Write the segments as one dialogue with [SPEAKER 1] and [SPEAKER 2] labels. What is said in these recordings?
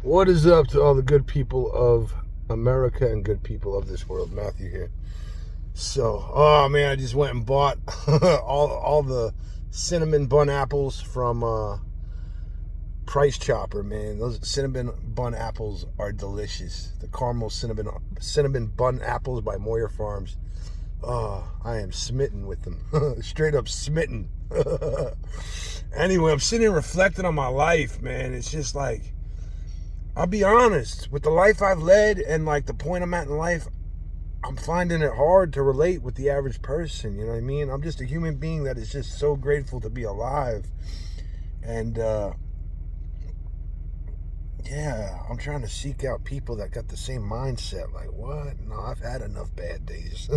[SPEAKER 1] What is up to all the good people of America and good people of this world? Matthew here. So, oh man, I just went and bought all the cinnamon bun apples from Price Chopper, man. Those cinnamon bun apples are delicious. The caramel cinnamon bun apples by Moyer Farms. Oh, I am smitten with them. Straight up smitten. Anyway, I'm sitting here reflecting on my life, man. It's just like, I'll be honest, with the life I've led and like the point I'm at in life, I'm finding it hard to relate with the average person. You know what I mean? I'm just a human being that is just so grateful to be alive. And yeah, I'm trying to seek out people that got the same mindset. Like, what? No, I've had enough bad days.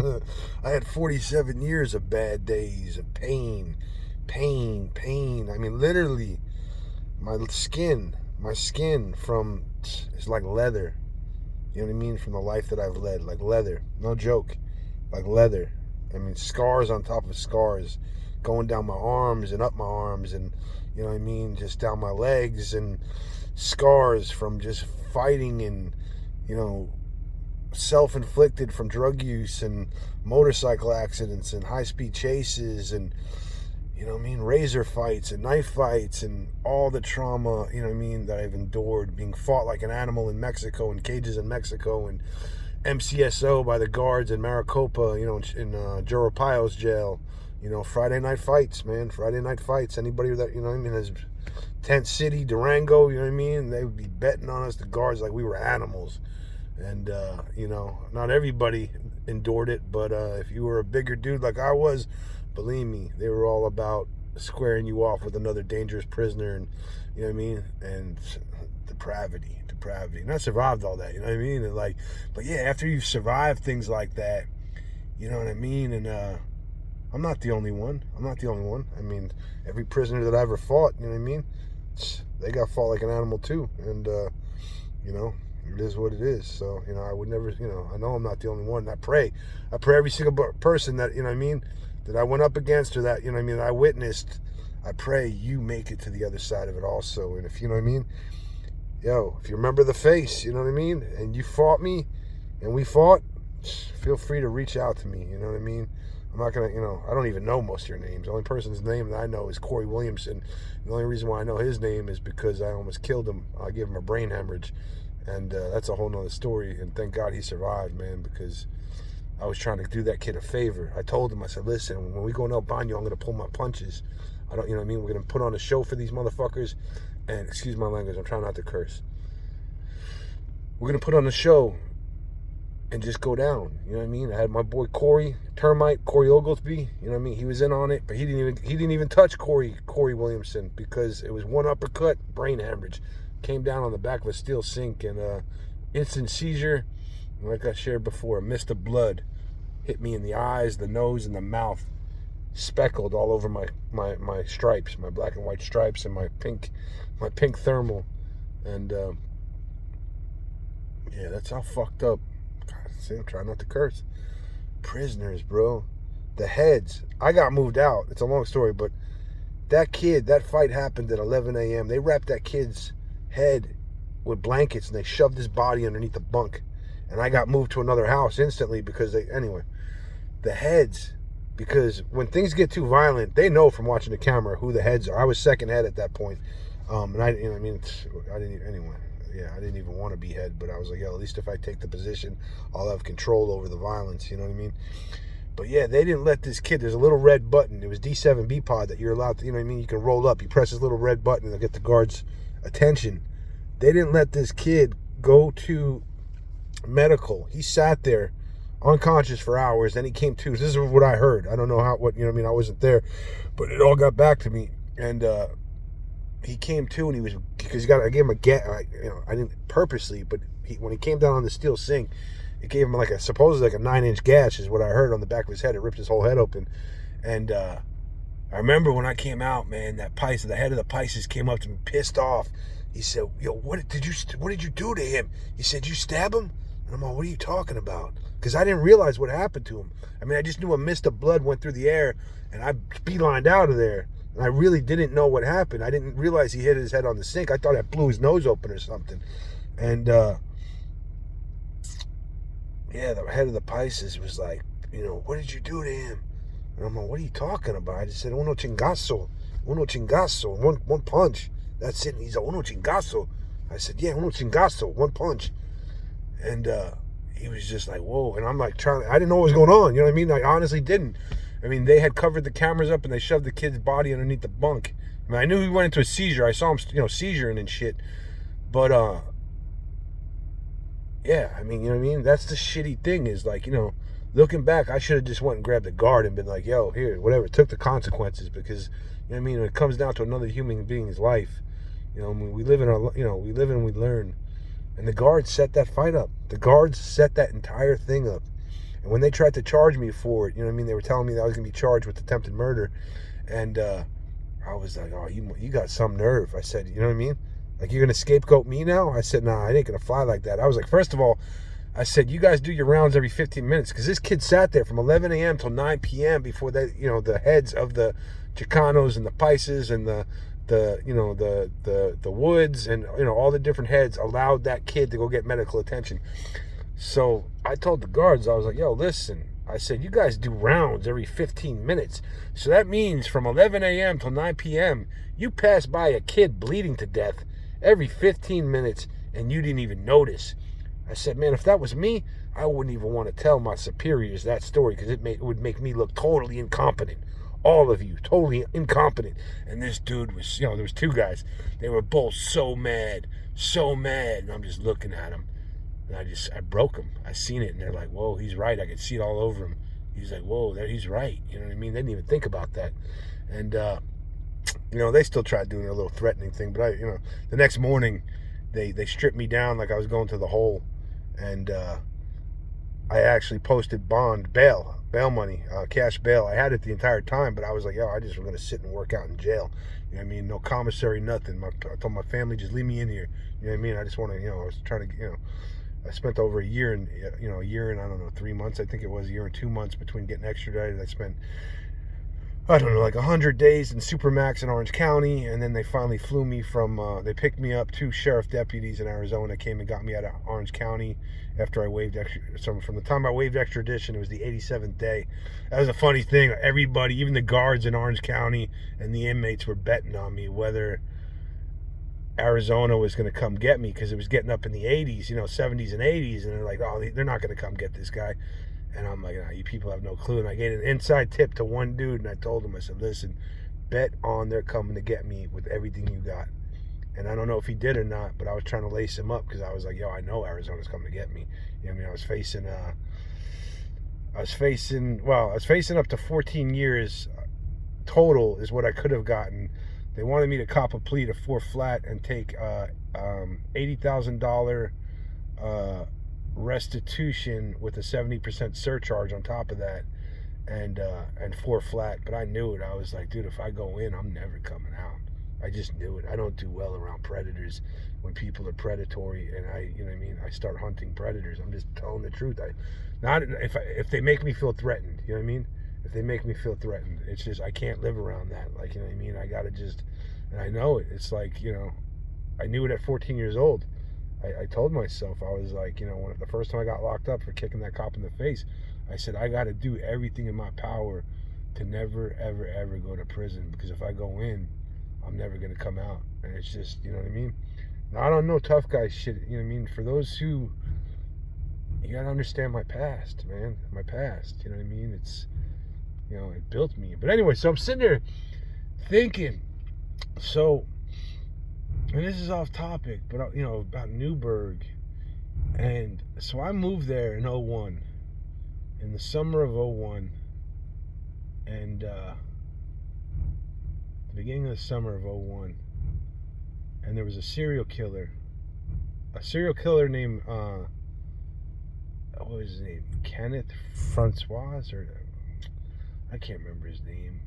[SPEAKER 1] I had 47 years of bad days, of pain. I mean, literally, my skin from, it's like leather. You know what I mean? From the life that I've led, like leather. No joke. Like leather. I mean, scars on top of scars, going down my arms and up my arms, and you know what I mean, just down my legs, and scars from just fighting, and you know, self-inflicted from drug use and motorcycle accidents and high-speed chases, and you know what I mean, razor fights and knife fights and all the trauma, you know what I mean, that I've endured, being fought like an animal in Mexico, in cages in Mexico, and MCSO by the guards in Maricopa, you know, in Joe Arpaio's jail. You know, Friday night fights, man. Friday night fights. Anybody that, you know what I mean, has Tent City, Durango, you know what I mean? They would be betting on us, the guards, like we were animals. And, you know, not everybody endured it, but if you were a bigger dude like I was, believe me, they were all about squaring you off with another dangerous prisoner, and you know what I mean, and depravity. And I survived all that, you know what I mean, and like, but yeah, after you've survived things like that, you know what I mean, and I'm not the only one. I mean, every prisoner that I ever fought, you know what I mean, they got fought like an animal too, and you know, it is what it is. So, you know, I would never, you know, I know I'm not the only one. I pray every single person that, you know what I mean, that I went up against, or that, you know what I mean, that I witnessed, I pray you make it to the other side of it also. And if, you know what I mean, yo, if you remember the face, you know what I mean, and you fought me, and we fought, feel free to reach out to me, you know what I mean. I'm not going to, you know, I don't even know most of your names. The only person's name that I know is Corey Williamson. The only reason why I know his name is because I almost killed him. I gave him a brain hemorrhage. And that's a whole nother story. And thank God he survived, man, because I was trying to do that kid a favor. I told him, I said, listen, when we go to El Baño, I'm going to pull my punches. I don't, you know what I mean? We're going to put on a show for these motherfuckers. And excuse my language, I'm trying not to curse. We're going to put on a show and just go down. You know what I mean? I had my boy Corey Oglesby, you know what I mean? He was in on it, but he didn't even touch Corey Williamson, because it was one uppercut, brain hemorrhage. Came down on the back of a steel sink, and instant seizure. Like I shared before, a mist of blood hit me in the eyes, the nose, and the mouth, speckled all over my stripes, my black and white stripes, and my pink thermal. And yeah, that's how fucked up. God, see, I'm trying not to curse. Prisoners, bro. The heads. I got moved out. It's a long story, but that fight happened at 11 a.m. They wrapped that kid's head with blankets, and they shoved his body underneath the bunk. And I got moved to another house instantly because anyway, the heads, because when things get too violent, they know from watching the camera who the heads are. I was second head at that point. And I, you know, I mean, I didn't, anyway, yeah, I didn't even want to be head, but I was like, yeah, at least if I take the position, I'll have control over the violence, you know what I mean? But yeah, they didn't let this kid, there's a little red button. It was D7B pod that you're allowed to, you know what I mean? You can roll up, you press this little red button, and they'll get the guard's attention. They didn't let this kid go to medical. He sat there unconscious for hours, then he came to. This is what I heard. I don't know what, you know what I mean, I wasn't there, but it all got back to me. And he came to, and he was, because I gave him a you know, I didn't purposely, but when he came down on the steel sink, it gave him like supposedly like a 9-inch gash is what I heard on the back of his head. It ripped his whole head open. And I remember when I came out, man, the head of the Pisces came up to me pissed off. He said, yo, what did you do to him? He said, you stab him? And I'm like, what are you talking about? Because I didn't realize what happened to him. I mean, I just knew a mist of blood went through the air, and I beelined out of there. And I really didn't know what happened. I didn't realize he hit his head on the sink. I thought I blew his nose open or something. And yeah, the head of the Pisces was like, what did you do to him? And I'm like, what are you talking about? I just said, uno chingazo. One punch. That's it. And he's like, uno chingazo. I said, yeah, uno chingazo, one punch. And he was just like, whoa. And I'm like, I didn't know what was going on. You know what I mean? I honestly didn't. I mean, they had covered the cameras up and they shoved the kid's body underneath the bunk. I mean, I knew he went into a seizure. I saw him, seizuring and shit. But, yeah, I mean, you know what I mean? That's the shitty thing is like, looking back, I should have just went and grabbed the guard and been like, yo, here, whatever. Took the consequences because, you know what I mean? When it comes down to another human being's life, we live in we live and we learn. And the guards set that fight up. The guards set that entire thing up. And when they tried to charge me for it, they were telling me that I was going to be charged with attempted murder. And I was like, oh, you got some nerve. I said, you know what I mean? Like, you're going to scapegoat me now? I said, nah, I ain't going to fly like that. I was like, first of all, I said, you guys do your rounds every 15 minutes. Because this kid sat there from 11 a.m. till 9 p.m. before they, the heads of the Chicanos and the Pisces and the Woods and, all the different heads allowed that kid to go get medical attention. So I told the guards, I was like, yo, listen. I said, you guys do rounds every 15 minutes. So that means from 11 a.m. till 9 p.m., you pass by a kid bleeding to death every 15 minutes and you didn't even notice. I said, man, if that was me, I wouldn't even want to tell my superiors that story because it would make me look totally incompetent. All of you, totally incompetent. And this dude was, there was two guys. They were both so mad. And I'm just looking at them. And I broke him. I seen it. And they're like, whoa, he's right. I could see it all over him. He's like, whoa, he's right. You know what I mean? They didn't even think about that. And, they still tried doing a little threatening thing. But the next morning, they stripped me down like I was going to the hole. And I actually posted bail money, cash bail. I had it the entire time, but I was like, yo, I just was going to sit and work out in jail. You know what I mean? No commissary, nothing. I told my family, just leave me in here. You know what I mean? I just want to, I was trying to, I spent over a year and, a year and, I don't know, 3 months. I think it was a year and 2 months between getting extradited. I spent, I don't know, like 100 days in Supermax in Orange County. And then they finally flew me from, they picked me up. 2 sheriff deputies in Arizona came and got me out of Orange County after I waived from the time I waived extradition, it was the 87th day. That was a funny thing. Everybody, even the guards in Orange County and the inmates were betting on me whether Arizona was going to come get me because it was getting up in the 80s, 70s and 80s. And they're like, oh, they're not going to come get this guy. And I'm like, you people have no clue. And I gave an inside tip to one dude, and I told him, I said, listen, bet on they're coming to get me with everything you got. And I don't know if he did or not, but I was trying to lace him up because I was like, yo, I know Arizona's coming to get me. I was facing up to 14 years total is what I could have gotten. They wanted me to cop a plea to 4 flat and take $80,000 restitution with a 70% surcharge on top of that, and 4 flat. But I knew it. I was like, dude, if I go in, I'm never coming out. I just knew it. I don't do well around predators when people are predatory, and I start hunting predators. I'm just telling the truth. If they make me feel threatened, you know what I mean? If they make me feel threatened, it's just I can't live around that. Like, you know what I mean? I gotta just, and I know it. It's like, I knew it at 14 years old. I told myself, I was like, when the first time I got locked up for kicking that cop in the face, I said I got to do everything in my power to never, ever, ever go to prison, because if I go in, I'm never going to come out. And it's just, you know what I mean? Now, I don't know tough guy shit, you know what I mean? For those who, you got to understand my past, man. My past, you know what I mean? It's, it built me. But anyway, so I'm sitting there thinking, so, and this is off topic, but, about Newburgh. And so I moved there in 01, in the summer of 01, and the beginning of the summer of 01, and there was a serial killer named, what was his name, Kenneth Francois, or I can't remember his name.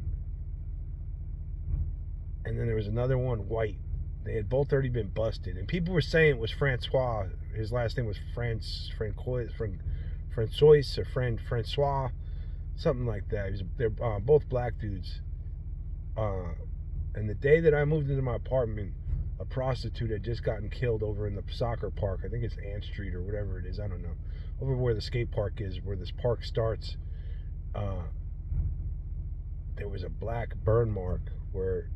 [SPEAKER 1] And then there was another one, White. They had both already been busted, and people were saying it was Francois. His last name was Francois, something like that. They're both black dudes. And the day that I moved into my apartment, a prostitute had just gotten killed over in the soccer park. I think it's Ant Street or whatever it is. I don't know. Over where the skate park is, where this park starts, there was a black burn mark where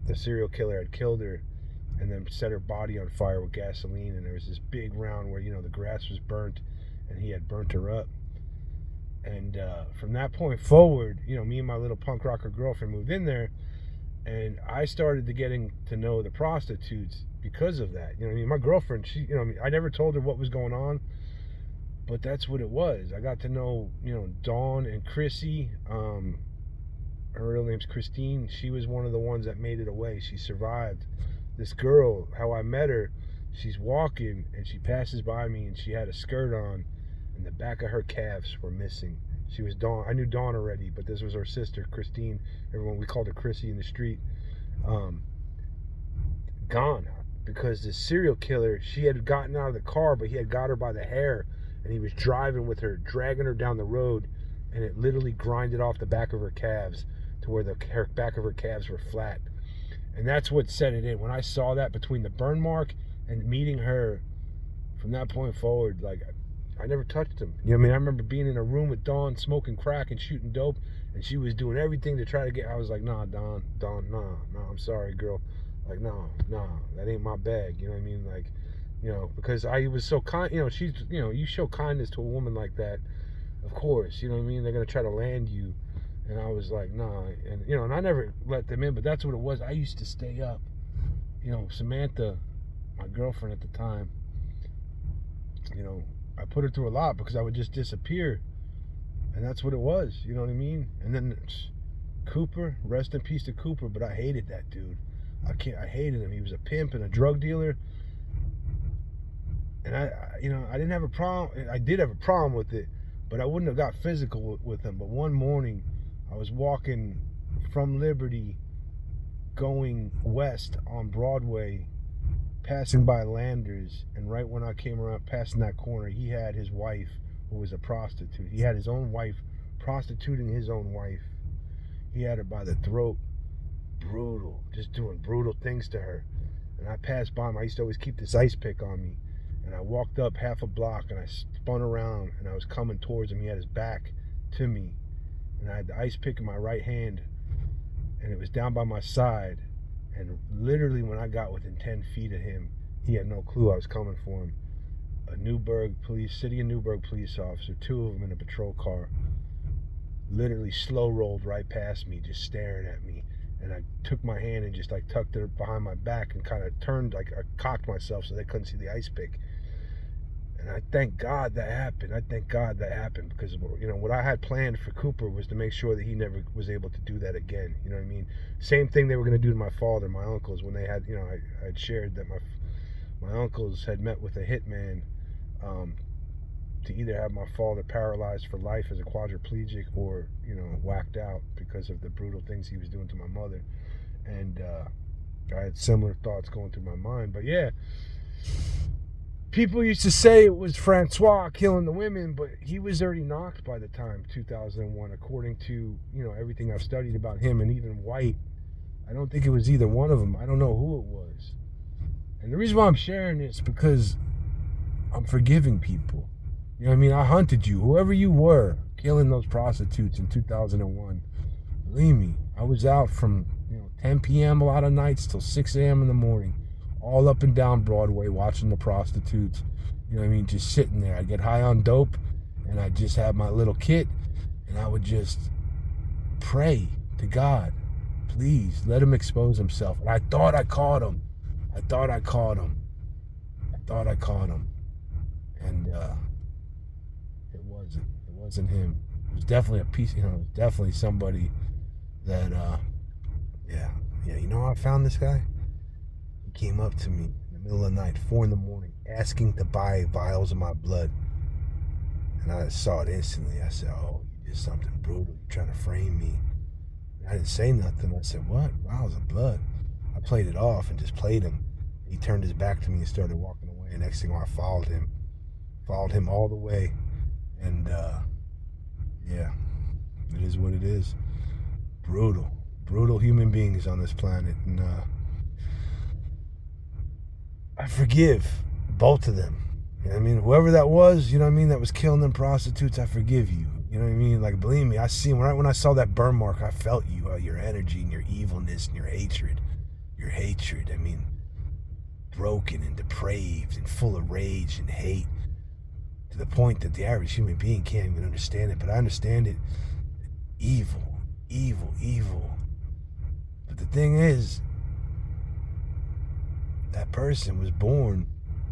[SPEAKER 1] the serial killer had killed her and then set her body on fire with gasoline. And there was this big round where, the grass was burnt and he had burnt her up. And from that point forward, me and my little punk rocker girlfriend moved in there. And I started getting to know the prostitutes because of that. My girlfriend, she, I never told her what was going on, but that's what it was. I got to know, Dawn and Chrissy. Her real name's Christine. She was one of the ones that made it away. She survived. This girl, how I met her, she's walking and she passes by me and she had a skirt on and the back of her calves were missing. She was Dawn. I knew Dawn already, but this was her sister, Christine. Everyone, we called her Chrissy in the street. Gone. Because the serial killer, she had gotten out of the car, but he had got her by the hair, and he was driving with her, dragging her down the road, and it literally grinded off the back of her calves to where the back of her calves were flat. And that's what set it in. When I saw that between the burn mark and meeting her, from that point forward, like, I never touched him. I remember being in a room with Dawn, smoking crack and shooting dope, and she was doing everything to try to get. I was like, nah, Dawn, nah, I'm sorry, girl. Like, nah, that ain't my bag. You know what I mean? Like, because I was so kind. She's, you show kindness to a woman like that, of course. You know what I mean? They're gonna try to land you, and I was like, nah, and I never let them in. But that's what it was. I used to stay up. Samantha, my girlfriend at the time. I put her through a lot because I would just disappear. And that's what it was, you know what I mean? And then Cooper, rest in peace to Cooper, but I hated that dude. I hated him. He was a pimp and a drug dealer. And I didn't have a problem. I did have a problem with it, but I wouldn't have got physical with him. But one morning, I was walking from Liberty, going west on Broadway, passing by Landers, and right when I came around passing that corner, he had his wife, who was a prostitute. He had his own wife prostituting his own wife. He had her by the throat, brutal, just doing brutal things to her. And I passed by him. I used to always keep this ice pick on me, and I walked up half a block and I spun around and I was coming towards him. He had his back to me, and I had the ice pick in my right hand, and it was down by my side. And literally when I got within 10 feet of him, he had no clue I was coming for him. City of Newburgh police officer, two of them in a patrol car, literally slow rolled right past me, just staring at me. And I took my hand and just like tucked it behind my back and kind of turned, like I cocked myself so they couldn't see the ice pick. And I thank God that happened. Because, what I had planned for Cooper was to make sure that he never was able to do that again. You know what I mean? Same thing they were going to do to my father, my uncles, when they had, I had shared that my uncles had met with a hitman to either have my father paralyzed for life as a quadriplegic or, whacked out because of the brutal things he was doing to my mother. And I had similar thoughts going through my mind. But yeah, people used to say it was Francois killing the women, but he was already knocked by the time 2001, according to, everything I've studied about him, and even White. I don't think it was either one of them. I don't know who it was. And the reason why I'm sharing this is because I'm forgiving people. You know what I mean? I hunted you, whoever you were, killing those prostitutes in 2001. Believe me, I was out from 10 p.m. a lot of nights till 6 a.m. in the morning, all up and down Broadway watching the prostitutes. You know what I mean? Just sitting there. I'd get high on dope, and I'd just have my little kit, and I would just pray to God, please let him expose himself. And I thought I caught him. And it wasn't him. It was definitely a piece, it was definitely somebody that, yeah. I found this guy. He came up to me in the middle of the night, 4 a.m, asking to buy vials of my blood. And I saw it instantly. I said, oh, you did something brutal. You're trying to frame me. And I didn't say nothing. I said, what? Vials of blood? I played it off and just played him. He turned his back to me and started walking away. And next thing I followed him all the way. And, yeah, it is what it is. Brutal. brutal human beings on this planet, and I forgive both of them. You know what I mean? Whoever that was, you know what I mean, that was killing them prostitutes, I forgive you. You know what I mean? Like, believe me, I seen right when I saw that burn mark, I felt you, your energy and your evilness and your hatred. Your hatred. I mean, broken and depraved and full of rage and hate to the point that the average human being can't even understand it. But I understand it. Evil, evil, evil. But the thing is, that person was born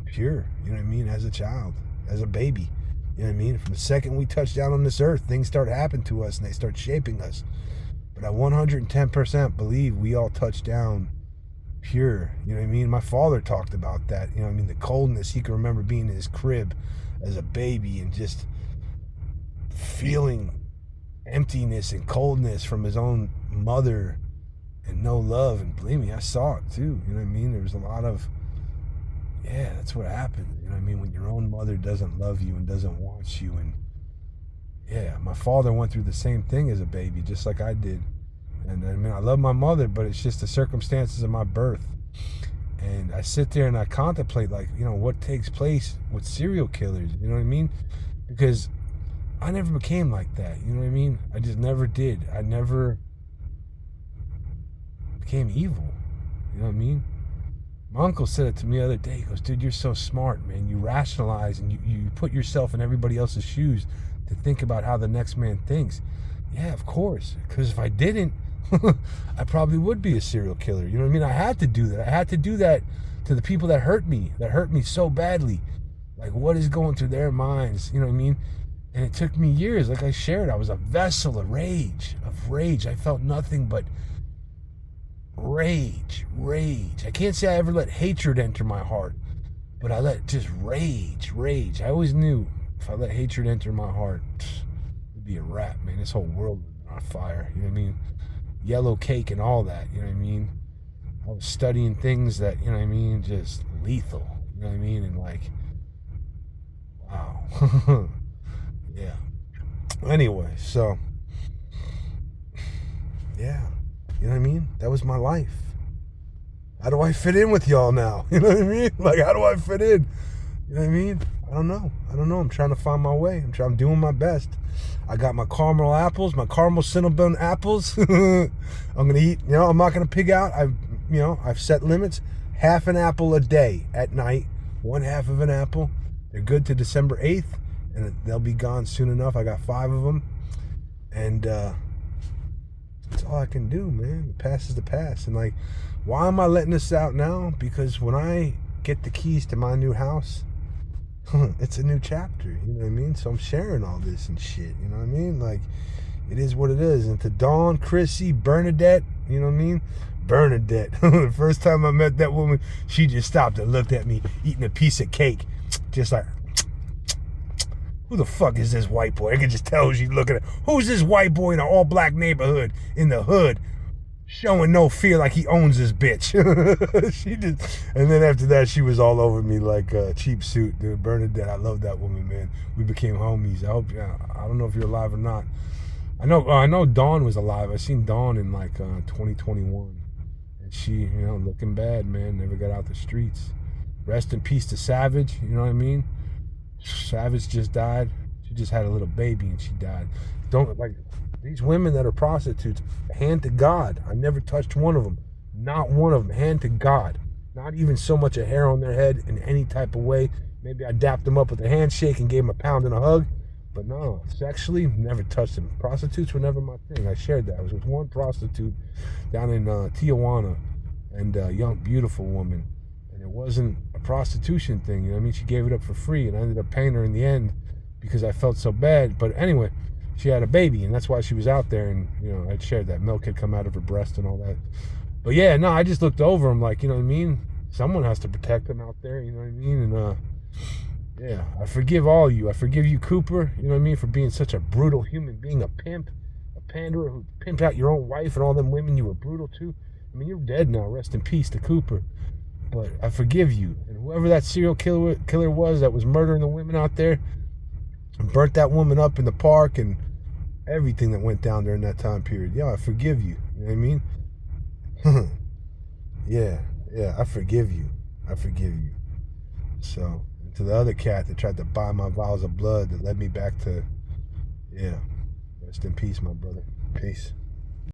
[SPEAKER 1] pure, you know what I mean, as a child, as a baby. You know what I mean? From the second we touch down on this earth, things start happening to us and they start shaping us. But I 110% believe we all touch down pure. You know what I mean? My father talked about that. You know what I mean? The coldness. He can remember being in his crib as a baby and just feeling emptiness and coldness from his own mother and no love. And believe me, I saw it too. You know what I mean? There was a lot of, yeah, that's what happened. You know what I mean? When your own mother doesn't love you and doesn't want you. And yeah, my father went through the same thing as a baby, just like I did. And I mean, I love my mother, but it's just the circumstances of my birth. And I sit there and I contemplate, like, you know, what takes place with serial killers. You know what I mean? Because I never became like that. You know what I mean? I just never did. I never became evil. You know what I mean? My uncle said it to me the other day. He goes, dude, you're so smart, man. You rationalize and you put yourself in everybody else's shoes to think about how the next man thinks. Yeah, of course. Because if I didn't, I probably would be a serial killer. You know what I mean? I had to do that. I had to do that to the people that hurt me so badly. Like, what is going through their minds? You know what I mean? And it took me years. Like I shared, I was a vessel of rage. I felt nothing but rage. I can't say I ever let hatred enter my heart, but I let just rage. I always knew if I let hatred enter my heart, it'd be a wrap, man. This whole world would be on fire. You know what I mean? Yellow cake and all that, you know what I mean? I was studying things that, you know what I mean, just lethal, you know what I mean? And like, wow. Yeah. Anyway, so, yeah, you know what I mean? That was my life. How do I fit in with y'all now? You know what I mean? Like, how do I fit in? You know what I mean? I don't know. I'm trying to find my way. I'm doing my best. I got my caramel apples, my caramel cinnamon apples. I'm going to eat, you know, I'm not going to pig out. I've set limits. Half an apple a day at night. One half of an apple. They're good to December 8th, and they'll be gone soon enough. I got 5 of them. And that's all I can do, man. The past is the past. And like, why am I letting this out now? Because when I get the keys to my new house, it's a new chapter, you know what I mean? So I'm sharing all this and shit, you know what I mean? Like, it is what it is. And to Dawn, Chrissy, Bernadette, you know what I mean? Bernadette. The first time I met that woman, she just stopped and looked at me eating a piece of cake. Just like, who the fuck is this white boy? I can just tell she's looking at, who's this white boy in an all-black neighborhood in the hood? Showing no fear like he owns this bitch. She just, and then after that, she was all over me like a cheap suit. Dude, Bernadette, I love that woman, man. We became homies. I don't know if you're alive or not. I know Dawn was alive. I seen Dawn in like 2021. And she, you know, looking bad, man. Never got out the streets. Rest in peace to Savage, you know what I mean? Savage just died. She just had a little baby and she died. Don't, like, these women that are prostitutes, hand to God. I never touched one of them. Not one of them. Hand to God. Not even so much a hair on their head in any type of way. Maybe I dapped them up with a handshake and gave them a pound and a hug. But no, sexually, never touched them. Prostitutes were never my thing. I shared that. I was with one prostitute down in Tijuana, and a young, beautiful woman. And it wasn't a prostitution thing. You know what I mean? She gave it up for free, and I ended up paying her in the end because I felt so bad. But anyway, she had a baby, and that's why she was out there. And, you know, I'd shared that milk had come out of her breast and all that. But yeah, no, I just looked over them like, you know what I mean? Someone has to protect them out there, you know what I mean? And, yeah, I forgive all of you. I forgive you, Cooper, you know what I mean, for being such a brutal human being, a pimp, a panderer who pimped out your own wife and all them women you were brutal to. I mean, you're dead now. Rest in peace to Cooper. But I forgive you. And whoever that serial killer was that was murdering the women out there and burnt that woman up in the park and everything that went down during that time period, yeah, I forgive you. You know what I mean? Yeah, yeah, I forgive you. I forgive you. So, to the other cat that tried to buy my vials of blood that led me back to, yeah, rest in peace, my brother. Peace.